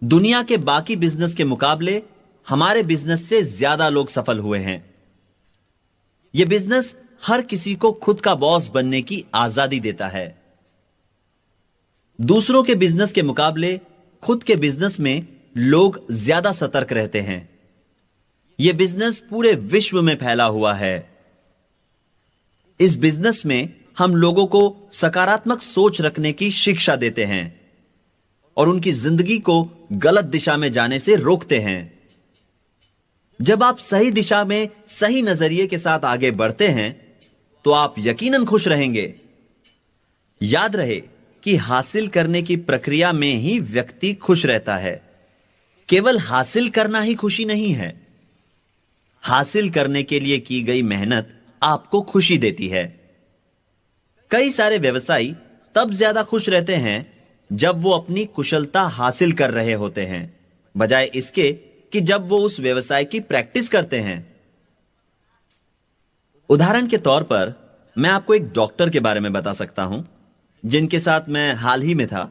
दुनिया के बाकी बिजनेस के मुकाबले हमारे बिजनेस से ज्यादा लोग सफल हुए हैं। यह बिजनेस हर किसी को खुद का बॉस बनने की आजादी देता है। दूसरों के बिजनेस के मुकाबले खुद के बिजनेस में लोग ज्यादा सतर्क रहते हैं। यह बिजनेस पूरे विश्व में फैला हुआ है। इस बिजनेस में हम लोगों को सकारात्मक सोच रखने की शिक्षा देते हैं और उनकी जिंदगी को गलत दिशा में जाने से रोकते हैं। जब आप सही दिशा में सही नजरिए के साथ आगे बढ़ते हैं तो आप यकीनन खुश रहेंगे। याद रहे कि हासिल करने की प्रक्रिया में ही व्यक्ति खुश रहता है। केवल हासिल करना ही खुशी नहीं है। हासिल करने के लिए की गई मेहनत आपको खुशी देती है। कई सारे व्यवसायी तब ज्यादा खुश रहते हैं जब वो अपनी कुशलता हासिल कर रहे होते हैं, बजाय इसके कि जब वो उस व्यवसाय की प्रैक्टिस करते हैं। उदाहरण के तौर पर मैं आपको एक डॉक्टर के बारे में बता सकता हूं जिनके साथ मैं हाल ही में था।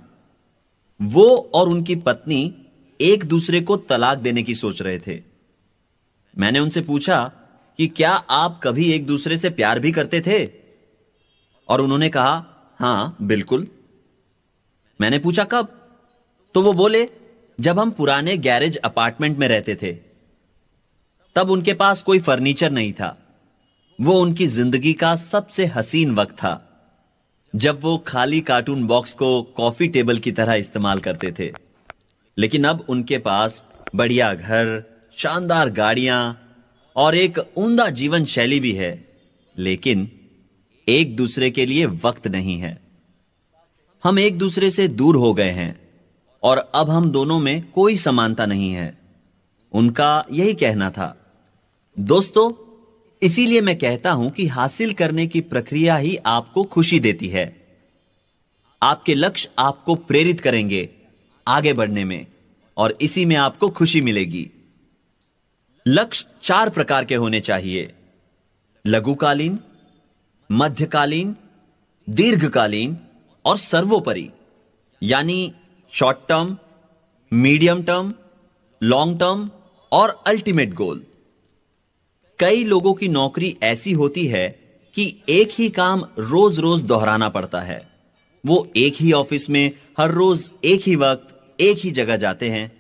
वो और उनकी पत्नी एक दूसरे को तलाक देने की सोच रहे थे। मैंने उनसे पूछा कि क्या आप कभी एक दूसरे से प्यार भी करते थे? और उन्होंने कहा, हां बिल्कुल। मैंने पूछा कब? तो वो बोले, जब हम पुराने गैरेज अपार्टमेंट में रहते थे। तब उनके पास कोई फर्नीचर नहीं था। वो उनकी जिंदगी का सबसे हसीन वक्त था, जब वो खाली कार्टून बॉक्स को कॉफी टेबल की तरह इस्तेमाल करते थे। लेकिन अब उनके पास बढ़िया घर, शानदार गाड़ियां और एक उम्दा जीवन शैली भी है, लेकिन एक दूसरे के लिए वक्त नहीं है। हम एक दूसरे से दूर हो गए हैं और अब हम दोनों में कोई समानता नहीं है। उनका यही कहना था। दोस्तों, इसीलिए मैं कहता हूं कि हासिल करने की प्रक्रिया ही आपको खुशी देती है। आपके लक्ष्य आपको प्रेरित करेंगे आगे बढ़ने में, और इसी में आपको खुशी मिलेगी। लक्ष्य 4 प्रकार के होने चाहिए: लघुकालीन, मध्यकालीन, दीर्घकालीन और सर्वोपरि, यानी short term, medium term, long term और अल्टीमेट गोल। कई लोगों की नौकरी ऐसी होती है कि एक ही काम रोज रोज दोहराना पड़ता है। वो एक ही ऑफिस में हर रोज एक ही वक्त एक ही जगह जाते हैं,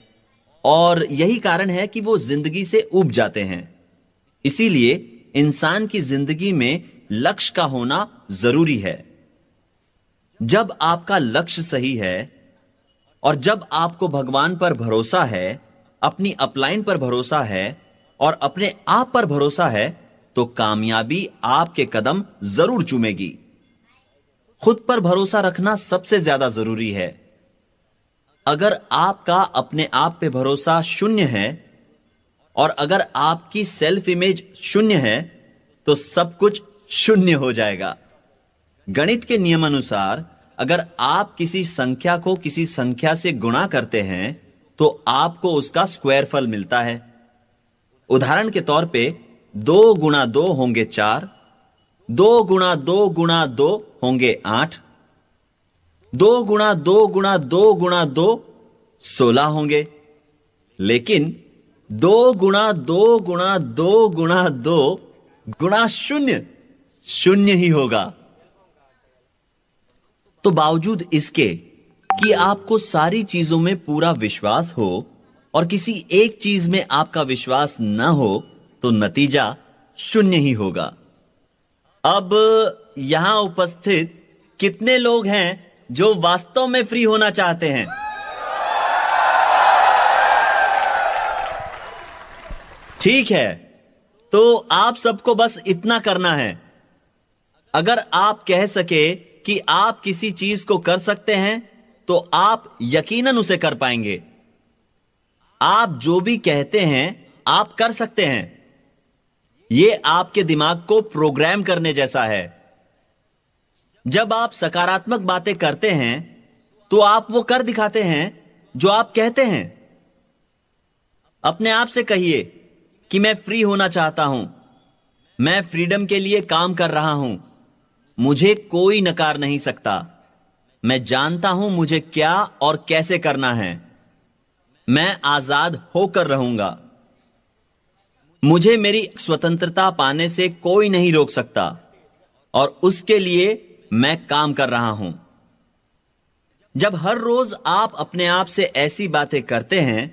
और यही कारण है कि वो जिंदगी से ऊब जाते हैं। इसीलिए इंसान की जिंदगी में लक्ष्य का होना जरूरी है। जब आपका लक्ष्य सही है और जब आपको भगवान पर भरोसा है, अपनी अपलाइन पर भरोसा है और अपने आप पर भरोसा है, तो कामयाबी आपके कदम जरूर चूमेगी। खुद पर भरोसा रखना सबसे ज्यादा जरूरी है। अगर आपका अपने आप पे भरोसा शून्य है और अगर आपकी सेल्फ इमेज शून्य है, तो सब कुछ शून्य हो जाएगा। गणित के नियमानुसार अगर आप किसी संख्या को किसी संख्या से गुणा करते हैं, तो आपको उसका स्क्वायर फल मिलता है। उदाहरण के तौर पे 2 गुणा 2 होंगे 4, 2 गुणा 2 गुणा 2 होंगे 8, 2 गुणा 2 गुणा 2 गुणा 2 16 होंगे। लेकिन 2 गुणा 2 गुणा 2 गुणा 2 गुणा 0 0 ही होगा। तो बावजूद इसके कि आपको सारी चीजों में पूरा विश्वास हो और किसी एक चीज में आपका विश्वास न हो, तो नतीजा 0 ही होगा। अब यहां उपस्थित कितने लोग हैं जो वास्तव में फ्री होना चाहते हैं? ठीक है, तो आप सबको बस इतना करना है। अगर आप कह सके कि आप किसी चीज को कर सकते हैं, तो आप यकीनन उसे कर पाएंगे। आप जो भी कहते हैं आप कर सकते हैं। यह आपके दिमाग को प्रोग्राम करने जैसा है। जब आप सकारात्मक बातें करते हैं, तो आप वो कर दिखाते हैं जो आप कहते हैं। अपने आप से कहिए कि मैं फ्री होना चाहता हूं, मैं फ्रीडम के लिए काम कर रहा हूं, मुझे कोई नकार नहीं सकता, मैं जानता हूं मुझे क्या और कैसे करना है, मैं आजाद होकर रहूंगा, मुझे मेरी स्वतंत्रता पाने से कोई नहीं रोक सकता और उसके लिए मैं काम कर रहा हूं। जब हर रोज आप अपने आप से ऐसी बातें करते हैं,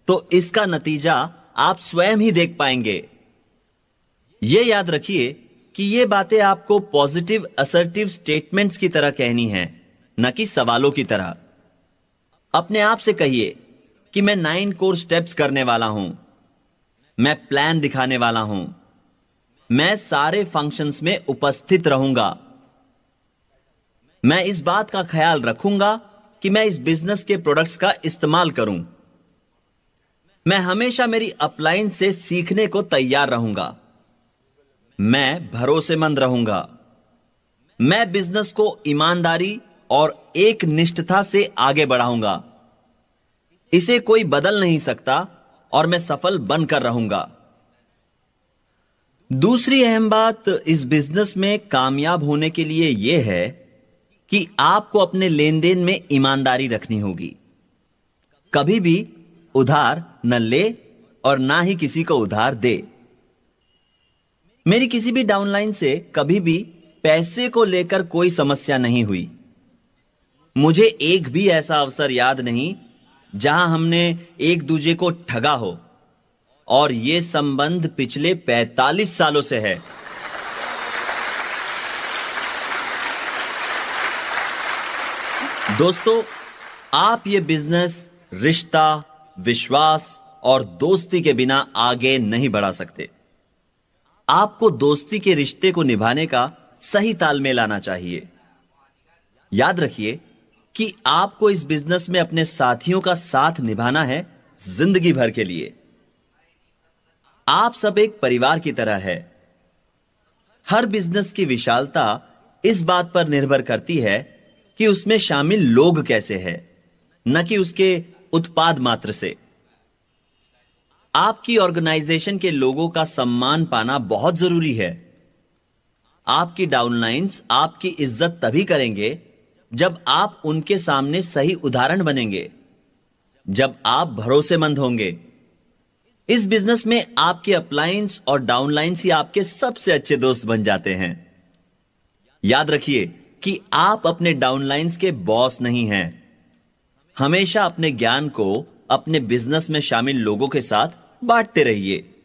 तो इसका नतीजा आप स्वयं ही देख पाएंगे। यह याद रखिए कि ये बातें आपको पॉजिटिव असर्टिव स्टेटमेंट्स की तरह कहनी है, न कि सवालों की तरह। अपने आप से कहिए कि मैं 9 कोर स्टेप्स करने वाला हूं, मैं प्लान दिखाने वाला हूं, मैं सारे फंक्शंस में उपस्थित रहूंगा, मैं इस बात का ख्याल रखूंगा कि मैं इस बिजनेस के प्रोडक्ट्स का इस्तेमाल करूं, मैं हमेशा मेरी अपलाइन से सीखने को तैयार रहूंगा, मैं भरोसेमंद रहूंगा, मैं बिजनेस को ईमानदारी और एक निष्ठता से आगे बढ़ाऊंगा, इसे कोई बदल नहीं सकता और मैं सफल बनकर रहूंगा। दूसरी अहम बात इस बिजनेस में कामयाब होने के लिए यह है कि आपको अपने लेन देन में ईमानदारी रखनी होगी। कभी भी उधार न ले और ना ही किसी को उधार दे। मेरी किसी भी डाउनलाइन से कभी भी पैसे को लेकर कोई समस्या नहीं हुई। मुझे एक भी ऐसा अवसर याद नहीं जहां हमने एक दूसरे को ठगा हो, और यह संबंध पिछले 45 सालों से है। दोस्तों, आप ये बिजनेस रिश्ता, विश्वास और दोस्ती के बिना आगे नहीं बढ़ा सकते। आपको दोस्ती के रिश्ते को निभाने का सही तालमेल आना चाहिए। याद रखिए कि आपको इस बिजनेस में अपने साथियों का साथ निभाना है जिंदगी भर के लिए। आप सब एक परिवार की तरह है। हर बिजनेस की विशालता इस बात पर निर्भर करती है कि उसमें शामिल लोग कैसे हैं, न कि उसके उत्पाद मात्र से। आपकी ऑर्गेनाइजेशन के लोगों का सम्मान पाना बहुत जरूरी है। आपकी डाउनलाइंस आपकी इज्जत तभी करेंगे जब आप उनके सामने सही उदाहरण बनेंगे, जब आप भरोसेमंद होंगे। इस बिजनेस में आपके अपलाइंस और डाउनलाइंस ही आपके सबसे अच्छे दोस्त बन जाते हैं। याद रखिए कि आप अपने डाउनलाइंस के बॉस नहीं हैं। हमेशा अपने ज्ञान को अपने बिजनेस में शामिल लोगों के साथ बांटते रहिए।